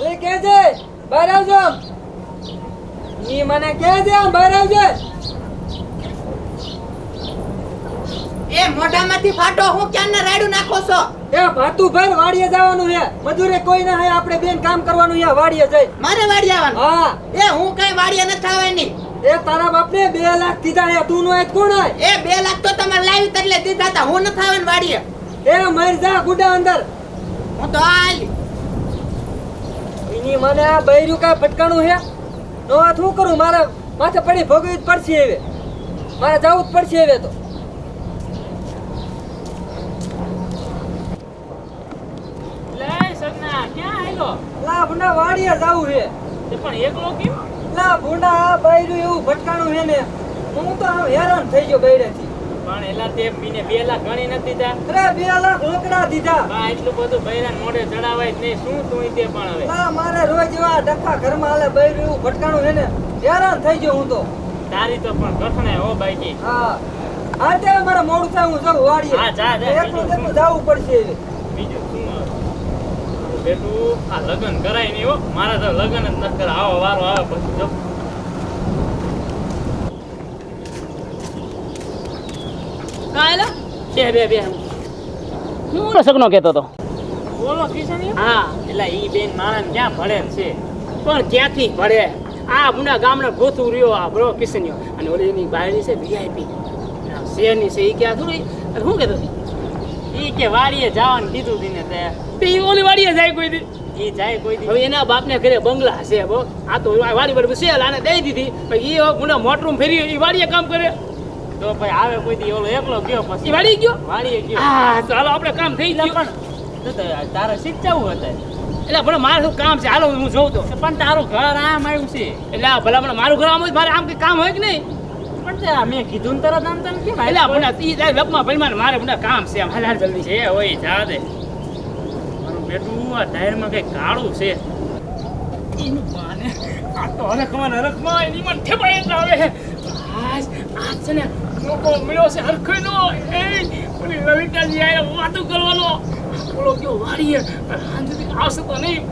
એ કે છે બહાર આવજો. ઈ મને કે છે બહાર આવજો. એ મોઢામાંથી ફાટો હું ક્યાં ના રાડું નાખો છો? એ ભાતું ભાઈ વાડીએ જવાનું છે. મજૂરે કોઈ ના હે, આપણે બેન કામ કરવાનું છે વાડીએ જઈ. મારે વાડી આવવાનું? હા. એ હું કઈ વાડીએ ન થવાની. એ તારા બાપને 2 લાખ દીધા હે. તું નો એક કોણ હે? એ 2 લાખ તો તમારે લાવી તરલે દીધા હતા. હું ન થવાની વાડીએ. એ મર જા ગુડા અંદર. હું તો આલી. એની મને આ બૈરું કા ફટકાણું હે. નો આ શું કરું? મારે માથે પડી ભોગવી જ પડશે હવે. મારે જવું જ પડશે હવે તો. લા ભૂંડા વાડીએ જાવું છે. પણ એકલો કેમ? લા ભૂંડા આ બૈરું એવું ફટકાણું છે ને, હું તો આમ હેરાન થઈ ગયો બૈરેથી. પણ એલા તે બીને 2 લાખ ગણી નથી દીધા. અરે 2 લાખ લોકડા દીધા. બા એટલું બધું બૈરાન મોઢે ચડાવાય જ નહીં. શું તું તે પણ હવે લા મારે રોજ એવા ડખા ઘરમાં હાલે બૈરું એવું ફટકાણું છે ને, હેરાન થઈ ગયો હું તો. તારી તો પણ ઘટણે હો બાઈકી. હા હા તે મારે મોડું થાય, હું જાઉં વાડીએ. હા, જા, જા. એકલું એકલું જાવું પડશે હવે. બીજું શું હવે? બેટું આ લગન કરાય નહીં હો. મારા તો લગન જ નથી કરા. આવો વારો આવે પછી જો. કાયલા બે હું સગનો કહેતો તો. બોલો કિશન. હા, એટલે ઈ બેન મારા ક્યાં ભળે છે? પણ ક્યાંથી ભળે? આ મુના ગામના ગોતું રહ્યો આ બ્રો કિશન્યો. અને ઓલી એની બાયડી છે વીઆઈપી શેરની છે. ઈ ક્યાં થોડી શું કહેતો ઈ કે વાડીએ જવાનું કીધું દીને તે ઈ ઓલી વાડીએ જાય કોઈ દી. ઈ જાય કોઈ દી. હવે એના બાપને ઘરે બંગલા છે બો. આ તો વાડી પર છે આને દઈ દીધી. ઈ મુના મોટરું ફેરી ઈ વાડીએ કામ કરે. તો ભાઈ આવે કોઈ દી ઓલો એકલો ગયો પછી ઈ વાડીએ ગયો. હા ચાલો આપણે કામ થઈ ગયું. પણ તારે શીખવું હતા. એટલે ભલે મારે શું કામ છે? હાલો હું જોઉં તો. પણ તારું ઘર આમ આવ્યું છે એટલે ભલા મને મારું ઘર આમ હોય. મારે આમ કઈ કામ હોય કે નહીં? પણ મેં કીધું ને તરત આમ તને કેમ? એટલે ભલા ઈ જાય લપમાં ભાઈ મારે બધા કામ છે. આમ હાલ જલ્દી છે. હોય જા દે મારું બેટું. આ ટાયરમાં કઈ કાળું છે. એનું પાને આ તો હરખમાં એની મને ઠેપાય એટલે આવે. આજ છે ને મોકો મળ્યો છે હરખઈનો. એ ઓલી લલિતાજી આયા વાતો કરવાનો. બોલો કેવો વાડીએ આવશે તો નહીં.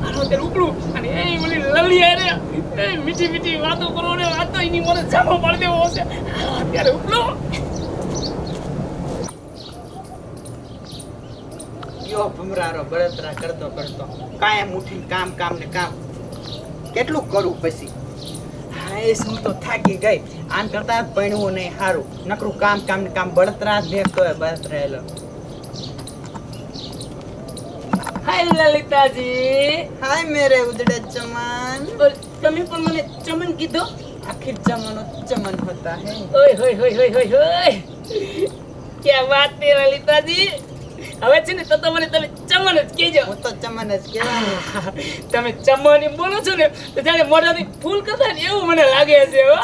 આનો તે ઉપડું અને એ ઓલી લલિયા રે એ મીઠી વાતો કરો ને. આ તો એની મને જામો પાડી દેવો હશે. અત્યારે ઉપડો યો ભમરારો બળતરા કરતો કાયમ ઉઠીને કામ ને કામ. કેટલું કરું પછી? હા એ શું તો થાકી ગઈ. આમ કરતા પૈણવું નહીં સારું. નકરું કામ ને કામ બળતરા જ દેખતો હોય. બળતરાયેલો. હાય લલિતાજી. હાય મેરે ઉદડે ચમન. તમે પણ મને ચમન કીધો? આખિર ચમનો ચમન હોતા હે. ઓય હોય ક્યાં વાત છે લલિતાજી. હવે છે ને તો મને તમે ચમન જ કહેજો. હું તો ચમન જ કહેવાનું. તમે ચમન એમ બોલો છો ને તો જાણે મોઢાથી ફૂલ કરતા ને એવું મને લાગે છે હો.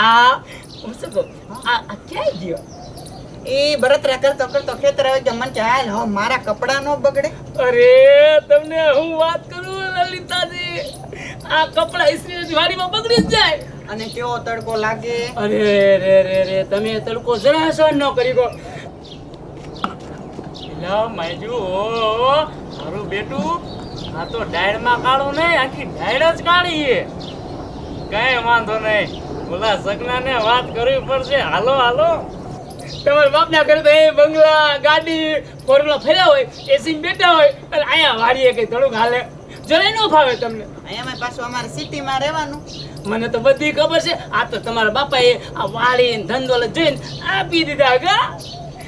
આ હું શું કહું? આ ક્યાં ગયો? એ બળતરા કરતો ખેતર આવી ગયો. મને કે હાલ હો મારા કપડા નો બગડે. અરે તમને હું વાત કરું લલિતાજી. આ કપડા ઇસ્ત્રી વાડીમાં બગડી જ જાય. અને કેવો તડકો લાગે. અરે રે તમે તડકો જરા સહન ન કરી ગો. લા માયજુ મારું બેટું આ તો ડાયરમાં કાળું નહીં, આખી ડાયર જ કાળી છે. કઈ વાંધો નહીં. ઓલા સગનાને વાત કરવી પડશે. હાલો તમારા બાપના ઘરે તો એ બંગલા ગાડી ફોરવ્હીલર ફર્યા હોય, એસી બેઠા હોય અને અહીંયા વાડીએ કઈ થોડુંક હાલે જરાય ન ફાવે તમને. અહીંયા પાછું અમારે સિટીમાં રહેવાનું. મને તો બધી ખબર છે. આ તો તમારા બાપાએ આ વાડી ધંધો જોઈને આપી દીધા ગા.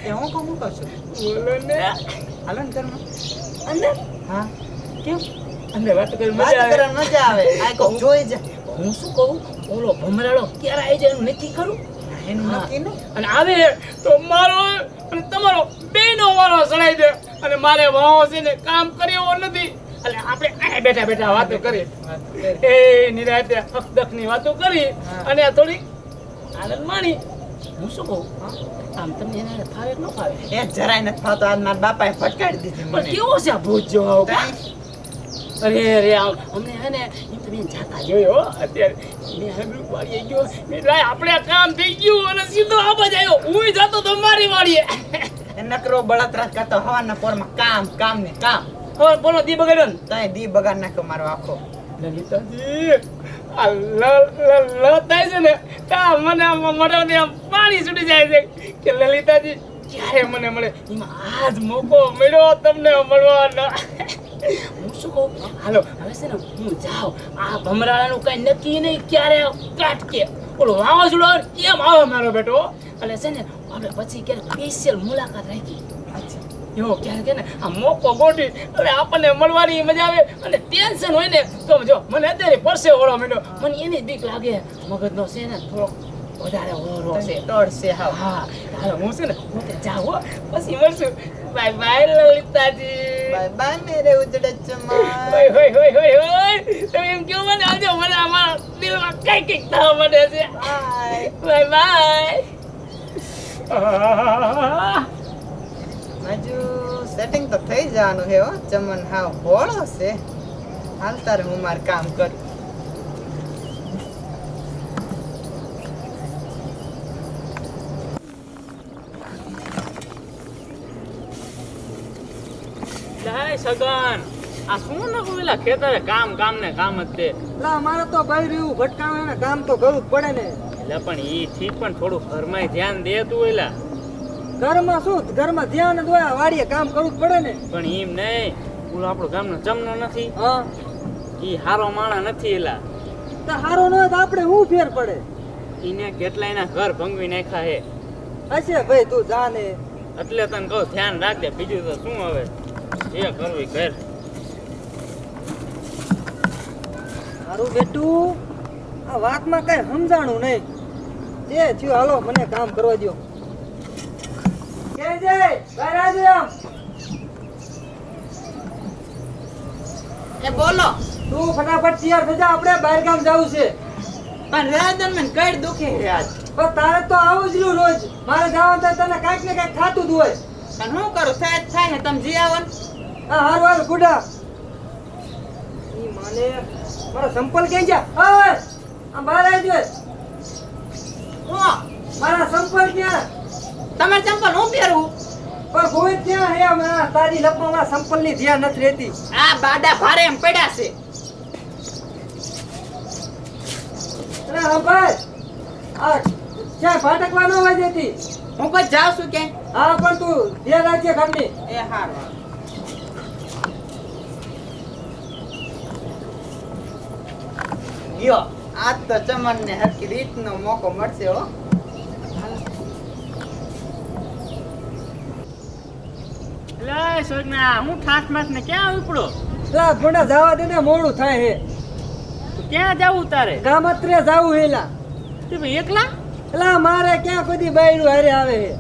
એ હું કહું છું. બોલો ને. હાલો ને ઘરમાં. અંદર? હા કેમ? અંદર વાત કરી વાત કરવાની મજા આવે. આ કહું જોઈ જા. હું શું કહું? ઓલો ભમરાડો ક્યારે આવી જાય એનું નક્કી કરું. એનું નક્કી નહીં. અને આવે તો મારો અને તમારો બેનો વારો સડાઈ દે. અને મારે વાવો છે ને કામ કરે એવો નથી. એટલે આપણે અહીંયા બેઠા વાતો કરી. એ નિરાતે હકદકની વાતો કરી અને થોડી આનંદ માણી. હું શું કહું? આમ તમને એને ફાવે કે ન ફાવે? એ જરાય નથી ફાવતો. આજ મારા બાપાએ ફટકારી દીધી પણ મને. કેવો છે આ ભૂત જેવો આવો? અરે અમને હે ને એમ તમે જાતા જોયો અત્યારે મેં હમણાં વાડીએ ગયો. મેં લાય આપણે આ કામ થઈ ગયું અને સીધો આ બાજ આવ્યો. હું જાતો તો મારી વાડીએ. એ નકરો બળતરા કરતો હવાના પોરમાં કામ ને કામ. બોલો દી બગાડ્યો ને તય દી બગાડ નાખ્યો મારો આખો. લલિતાજી આ લ થાય છે ને તા મને મોઢામાંથી આમ પાણી છૂટી જાય છે કે લલિતાજી ક્યારે મને મળે એમાં આજ મોકો મળ્યો તમને મળવાનો. હું શું કહું હાલો હવે છે ને હું જાઉં આ ભમરાળાનું કઈ નક્કી નહીં ક્યારે કાટ કે ઓલો વાવાઝોડો આવે ને એમ આવે મારો બેટો. એટલે છે ને આપણે પછી ક્યારેક સ્પેશિયલ મુલાકાત રાખી એવો ક્યારેક કે ને આ મોકો ગોઠવી એટલે આપણને મળવાની મજા આવે અને ટેન્શન હોય ને તો જો મને અત્યારે પરસે ઓળો માંડ્યો મને એની બીક લાગે મગજનો છે ને થોડો વધારે ઓળો છે તોડશે હાવ. હા હાલો હું છે ને હું તે જાઉં હો પછી મળશું બાય બાય લલિતાજી બાય બાય મેરે ઉજળા ચમન. હોય હોય હોય હોય હોય તમે એમ કેવું મને આવજો મને અમારા દિલમાં કઈ કઈક થવા માંડે છે બાય બાય બાય. હજુ સેટિંગ તો થઈ જવાનું છે હો. ચમન હાવ ભોળો છે. હાલ તારે હું મારું કામ કરું. લાય સગન આ શું ન પેલા ખેતરે કામ કામ ને કામ જ તે લા મારે તો ભાઈ રહ્યું ભટકાવે ને કામ તો કરવું જ પડે ને. એટલે પણ ઈ ઠીક પણ થોડું ઘરમાં ધ્યાન દે તું એલા ઘરમાં શું ઘરમાં ધ્યાન જ હોય વાડીએ કામ કરવું જ પડે ને. પણ એમ નહીં ઓલો આપણો ગામનો ચમનો નથી હા ઈ હારો માણા નથી એલા તો હારો ન હોય તો આપણે શું ફેર પડે. ઈને કેટલા એના ઘર ભંગવી નાખ્યા હે હશે ભાઈ તું જા ને. એટલે તને કહું ધ્યાન રાખજે બીજું તો શું હવે જે કરવું કર. મારું બેટું આ વાતમાં કઈ સમજાણું નહીં. જે થયું હાલો મને કામ કરવા દો. કે જય બહાર આવજો આમ. એ બોલો. તું ફટાફટ તૈયાર થઈ જા આપણે બહાર ગામ જવું છે. પણ રાધન મને કઈ દુખે છે આજ. પણ તારે તો આવું જ રહ્યું રોજ. મારે જવાનું થાય તને કાંઈક ને કાંઈક ખાતું જ હોય. પણ હું કરું થાય જ થાય ને તમે જી આવો ને. હા હારું હાલ ગુડા. ઈ માને મારા સંપલ ક્યાં ગયા? ઓય આ બહાર આવજો. હું મારા સંપલ ક્યાં? તમારે ચંપલ હું પહેરવું? પણ કોઈ ક્યાં હે હમણાં તારી લપમાં મારા સંપલ ની ધ્યાન નથી રહેતી. આ બાડા ભારે એમ પડ્યા છે. અરે હા ભાઈ આ ક્યાં ફાટકવા ન હોય દેતી. હું પછી જાઉં છું કે. હા પણ તું ધ્યાન રાખજે ઘરની. એ હારું. યો આજ તો ચમન ને હરકી રીતનો મોકો મળશે હો. એટલે સગના હું ઠાઠ માઠ ને ક્યાં ઉપડો લા ભોંડા જવા દે ને મોડું થાય હે. ક્યાં જાવું તારે ગામત્રે જાવું હેલા. તે ભાઈ એકલા એલા મારે ક્યાં કોઈ બાયરું હારે આવે હે.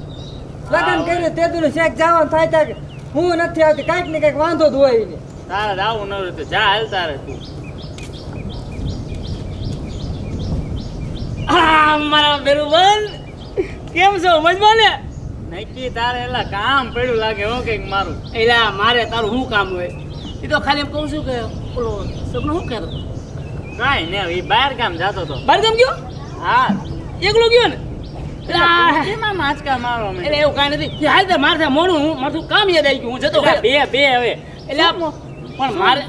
લગન કર્યું તે દુનું શેક જવાનું થાય ત્યાં હું નથી આવતી કાંઈક ને કાંઈક વાંધો જ હોય ને. તારે જાવું ન હોય તો જા હાલ તારે તું મારા બેરુબન કેમ છો મજમાં ને નક્કી તારે એલા કામ પડ્યું લાગે હો કઈક મારું એલા મારે તારું શું કામ હોય એ તો ખાલી એમ કહું છું કે ઓલો સપનું શું કહેતો કાંઈ ને એ બહાર ગામ જતો હતો બહાર ગામ ગયો હા એકલો ગયો ને એમાં માચકા મારો એટલે એવું કાંઈ નથી હાલ તો મારે મોડું હું મારું કામ યાદ આવી ગયું હું જતો બે બે હવે એટલે પણ મારે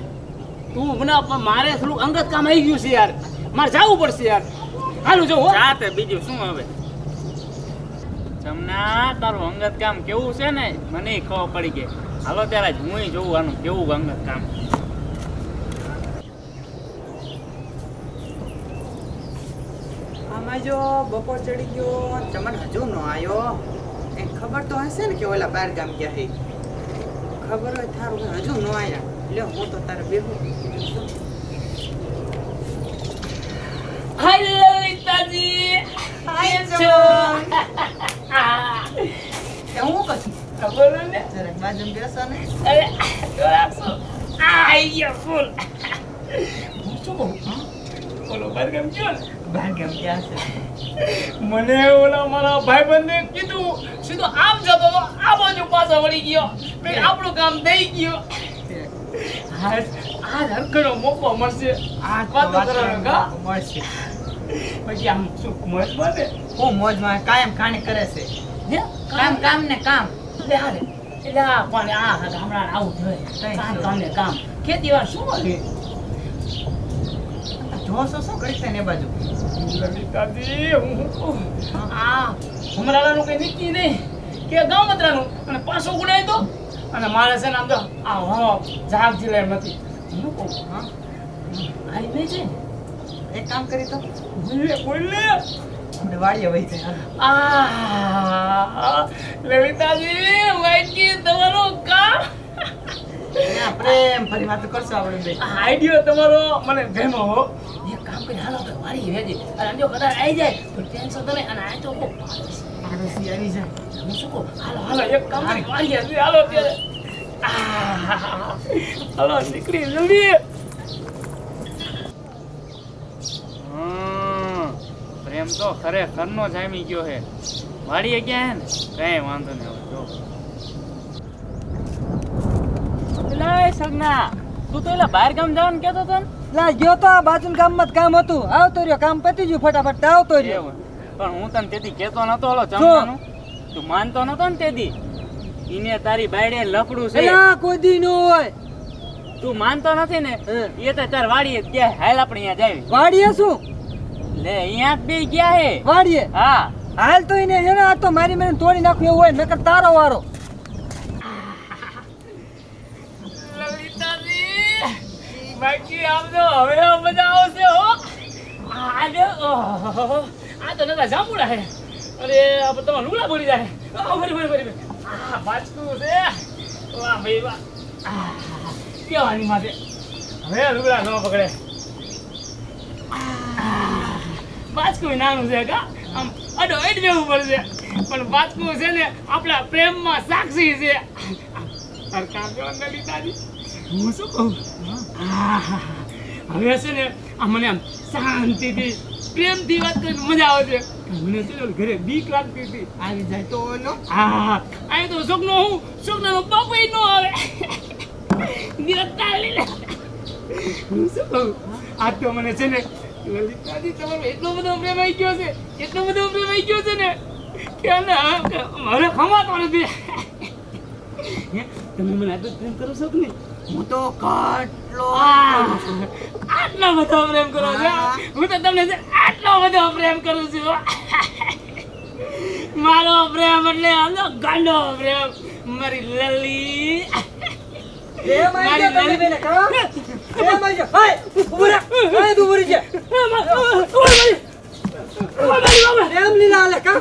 તું મને મારે થોડું અંગત કામ આવી ગયું છે યાર મારે જવું પડશે યાર હાલું જો જાતે બીજું શું હવે જમના તારું અંગત કામ કેવું છે ને મને ખબર પડી ગઈ હાલો ત્યારે જ હું જોઉં આનું કેવું અંગત કામ આમાં જો બપોર ચડી ગયો ચમન હજુ ન આવ્યો. એ ખબર તો હશે ને કે ઓલા બાર ગામ ગયા હે. ખબર હોય થારું કે હજુ ન આવ્યા. લ્યો હું તો તારે બેહું. હાય લલિતાજી હાય છો કે હું કશું ખબર ને જરાક બાજુમાં બેસો ને. અરે જોરાસો આયા ફૂલ હું શું કહું ઓલો બરગમ ગયો ને બાર ગામ ગયા છે. મને ઓલા મારા ભાઈબંધે કીધું સીધો આમ જતો તો આ બાજુ પાછો વળી ગયો મેં આપણું કામ થઈ ગયો આજ હરખનો મોકો મળશે આ વાતો કરવાનો કા મળશે. પછી આમ શું મોજ બને હું મોજમાં કાયમ ખાણી કરે છે. હે કામ કામ ને કામ. લે હાલે એટલે આ પણ આ ગામડાને આવું જોઈએ. કામ કામ ને કામ. ખેતીવાર શું હોય? જોશો શું કરશે ને એ બાજુ લલિતાજી, આ હમણાંનું કઈ નીતિ નહીં કે ગામત્રાનું અને પાછો ઉડાય તો અને મારે છે ને આમ તો આ હવા જાગ જીલે એમ નથી. હું કહું હા આઈ નહીં છે એક કામ કરી તો બોલે આપણે વાડીએ વહી જાય લલિતાજી વાઈકી તમારું કામ પ્રેમ ફરી વાત કરશું આપણે બે આઈડિયો તમારો મને ગમ્યો હો. એક કામ કરી હાલો તો વારી વેજી અને જો કદાચ આવી જાય તો ટેન્શન તમે અને આ તો કો પાડોશી આવી જાય હું શું કહું હાલો હાલો એક કામ કરી વારી આવી હાલો અત્યારે હાલો નીકળી જલ્દી. પ્રેમ તો ખરેખરનો જામી ગયો હે. વાડીએ ગયા હે ને કઈ વાંધો નહીં હવે જો. એલા સગના તું તો એલા બહાર ગામ જવાનું કહેતો હતો ને? લા ગયો તો આ બાજુના ગામમાં જ કામ હતું, આવતો રહ્યો, કામ પતી ગયું ફટાફટ આવતો રહ્યો. એવું. પણ હું તને તેથી કહેતો નતો હલો જમવાનું. તું માનતો નતો ને તેથી. ઈને તારી બાયડે લફડું છે. એલા કોઈ દી નો હોય. તું માનતો નથી ને હે. એ તો તાર વાડીએ જ ગયા. હાલ આપણે અહીંયા જાવી. વાડીએ શું? લે અહીંયા જ બે ગયા હે. વાડીએ હા હાલ તો એને છે ને આ તો મારી મને તોડી નાખ્યું એવું હોય, નકર તારો વારો. લલિતાજી બાકી આમ તો હવે મજા આવશે હો. આજે આ તો નતા જાંબુડા હે. અરે આ તો તમારા લુગડા બોલી જાય. ફરી આ બાચકું છે. વાહ ભાઈ વાહ. કેવાની માથે હવે લુગડા ન પકડે. બાચકું નાનું છે કા આમ અડો એડ બેવું પડશે પણ બાચકું છે ને આપણા પ્રેમમાં સાક્ષી છે. સરકાર જો લલિતાજી હું શું કહું હવે છે ને આ મને આમ શાંતિથી પ્રેમથી વાત કરીને મજા આવે છે. મને છે ને ઘરે બીક લાગતી હતી આવી જાય તો ઓલો અહીં તો સુખનો હું સુખનો બાપુ નો આવે નિરંતર લઈ લે. હું શું કહું આજ તો મને છે ને લલિતાજી તમારો એટલો બધો પ્રેમ આવી ગયો છે, એટલો બધો પ્રેમ આવી ગયો છે ને કે મારે ખમાતો નથી. તમે મને આટલો પ્રેમ કરો છો કે નહીં? હું તો કેટલો આટલો બધો પ્રેમ કરો છો. હું તો તમને છે આટલો બધો પ્રેમ કરું છું. મારો પ્રેમ એટલે આનો ગાંડો પ્રેમ. મારી લલી પ્રેમ આવી ગયો તમે બેને, કા? પ્રેમ આવી ગયો. હાય, ઊભો રહે. હાય, તું ઊભો રહી જા. પ્રેમ લીલા હાલે, કા?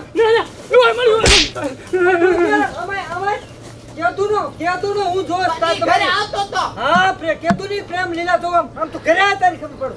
અમાય કેતું નો હું જોશ તાર ઘરે તમારી. આવતો તો હા કેતું ની પ્રેમ લીલા જોવા આમ તો ઘરે આ તારી ખબર પડે.